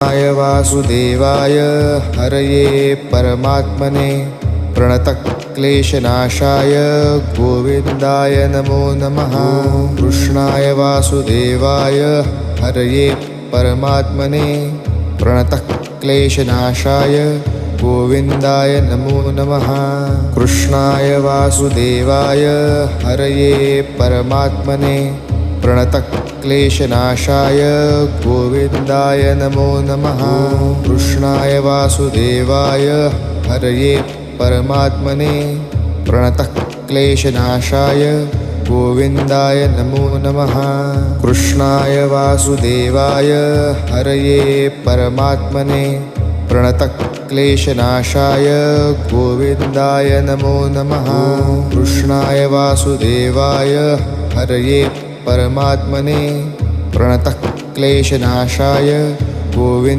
कृष्णाय वासुदेवाय हरये परमात्मने प्रणतक्लेशनाशाय गोविन्दाय नमो नमः। कृष्णाय वासुदेवाय हरये परमात्मने प्रणतक्लेशनाशाय गोविन्दाय नमो नमः। कृष्णाय वासुदेवाय हरये परमात्मने प्रणतक्लेशनाशाय गोविन्दाय नमो नमः। कृष्णाय वासुदेवाय हरये परमात्मने प्रणतक्लेशनाशाय गोविन्दाय नमो नमः। कृष्णाय वासुदेवाय हरये परमात्मने प्रणतक्लेशनाशाय गोविन्दाय नमो नमः। कृष्णाय वासुदेवाय हरये परमात्मने प्रणतक्लेशनाशाय गोविन्दाय